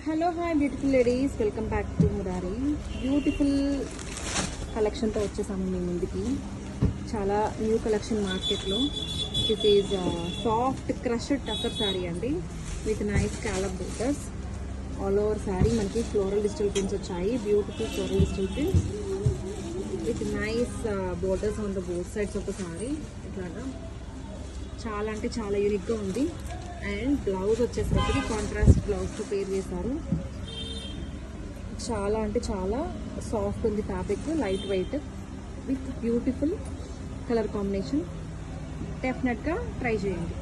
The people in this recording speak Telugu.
Hello hi beautiful ladies, welcome back to Murari. Beautiful కలెక్షన్తో వచ్చేసాము మీ ముందుకి. చాలా న్యూ కలెక్షన్ మార్కెట్లో. This is soft crushed tussar sari అండి, with nice scallop borders. All over sari మనకి ఫ్లోరల్ డిజిటల్ ప్రింట్స్ వచ్చాయి. Beautiful floral digital prints with nice borders on the both sides of the sari. ఇట్లాగా చాలా అంటే చాలా యూనిక్గా ఉంది. అండ్ బ్లౌజ్ వచ్చేసరికి కాంట్రాస్ట్ బ్లౌజ్తో పేర్ చేశారు. చాలా అంటే చాలా సాఫ్ట్ ఉంది fabric, light weight with beautiful colour combination. డెఫినెట్గా ట్రై చేయండి.